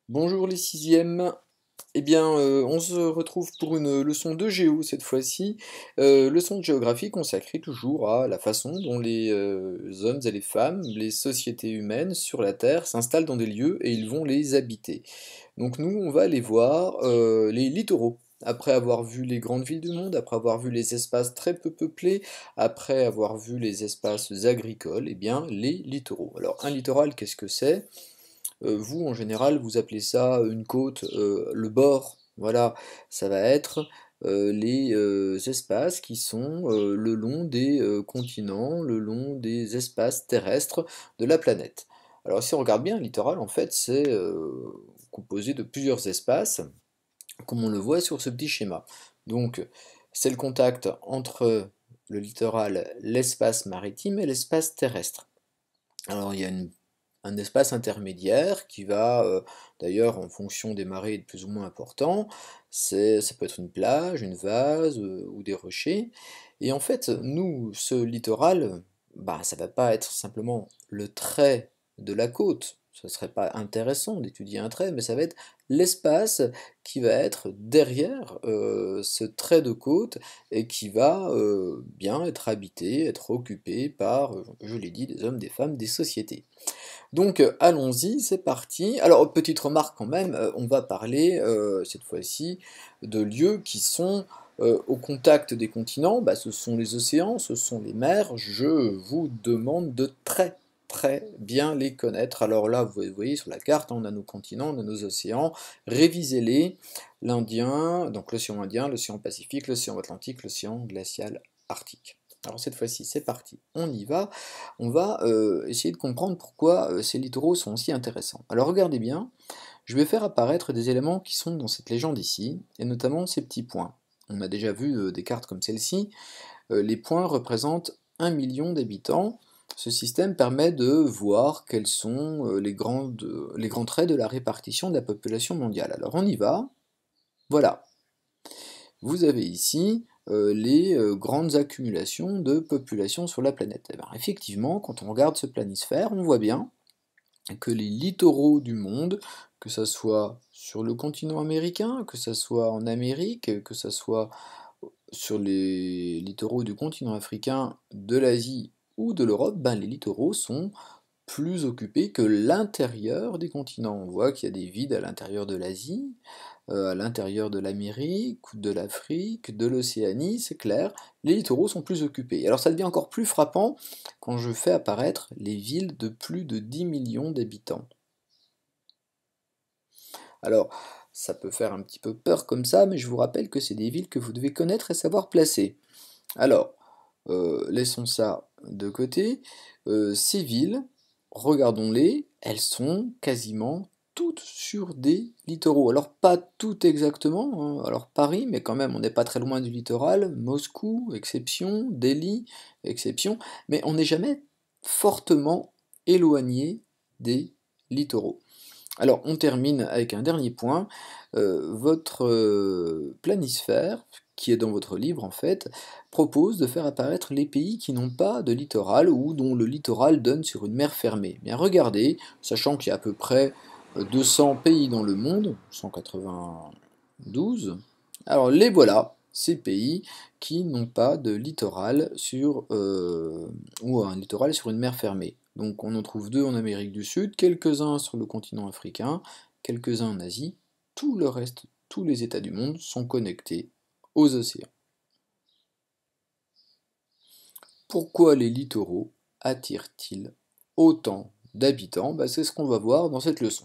Bonjour les sixièmes. On se retrouve pour une leçon de géo cette fois-ci. Leçon de géographie consacrée toujours à la façon dont les hommes et les femmes, les sociétés humaines sur la Terre s'installent dans des lieux et ils vont les habiter. Donc nous, on va aller voir les littoraux. Après avoir vu les grandes villes du monde, après avoir vu les espaces très peu peuplés, après avoir vu les espaces agricoles, les littoraux. Alors un littoral, qu'est-ce que c'est? Vous, en général, vous appelez ça une côte, le bord, voilà, ça va être les espaces qui sont le long des continents, le long des espaces terrestres de la planète. Alors si on regarde bien, un littoral, en fait, c'est composé de plusieurs espaces, comme on le voit sur ce petit schéma. Donc, c'est le contact entre le littoral, l'espace maritime et l'espace terrestre. Alors il y a un espace intermédiaire qui va, d'ailleurs en fonction des marées être plus ou moins important. Ça peut être une plage, une vase ou des rochers. Et en fait, nous, ce littoral, bah, ça va pas être simplement le trait de la côte. Ce serait pas intéressant d'étudier un trait, mais ça va être l'espace qui va être derrière ce trait de côte et qui va bien être habité, être occupé par, je l'ai dit, des hommes, des femmes, des sociétés. Donc allons-y, c'est parti. Alors petite remarque quand même, on va parler cette fois-ci de lieux qui sont au contact des continents, bah, ce sont les océans, ce sont les mers, je vous demande de très bien les connaître. Alors là, vous voyez sur la carte, on a nos continents, on a nos océans, révisez-les, l'Indien, donc l'océan Indien, l'océan Pacifique, l'océan Atlantique, l'océan glacial arctique. Alors cette fois-ci, c'est parti, on y va. On va essayer de comprendre pourquoi ces littoraux sont aussi intéressants. Alors regardez bien, je vais faire apparaître des éléments qui sont dans cette légende ici, et notamment ces petits points. On a déjà vu des cartes comme celle-ci, les points représentent 1 million d'habitants. Ce système permet de voir quels sont les grands traits de la répartition de la population mondiale. Alors on y va, voilà. Vous avez ici les grandes accumulations de population sur la planète. Et bien, effectivement, quand on regarde ce planisphère, on voit bien que les littoraux du monde, que ce soit sur le continent américain, que ce soit en Amérique, que ce soit sur les littoraux du continent africain, de l'Asie ou de l'Europe, ben les littoraux sont plus occupés que l'intérieur des continents. On voit qu'il y a des vides à l'intérieur de l'Asie, à l'intérieur de l'Amérique, de l'Afrique, de l'Océanie, c'est clair, les littoraux sont plus occupés. Alors ça devient encore plus frappant quand je fais apparaître les villes de plus de 10 millions d'habitants. Alors, ça peut faire un petit peu peur comme ça, mais je vous rappelle que c'est des villes que vous devez connaître et savoir placer. Alors, laissons ça de côté. Ces villes, regardons-les, elles sont quasiment toutes sur des littoraux. Alors pas toutes exactement, hein. Alors Paris, mais quand même on n'est pas très loin du littoral, Moscou, exception, Delhi, exception, mais on n'est jamais fortement éloigné des littoraux. Alors, on termine avec un dernier point. Votre planisphère, qui est dans votre livre en fait, propose de faire apparaître les pays qui n'ont pas de littoral ou dont le littoral donne sur une mer fermée. Bien regardez, sachant qu'il y a à peu près 200 pays dans le monde, 192, alors les voilà, ces pays qui n'ont pas de littoral ou un littoral sur une mer fermée. Donc on en trouve deux en Amérique du Sud, quelques-uns sur le continent africain, quelques-uns en Asie, tout le reste, tous les États du monde sont connectés aux océans. Pourquoi les littoraux attirent-ils autant d'habitants? C'est ce qu'on va voir dans cette leçon.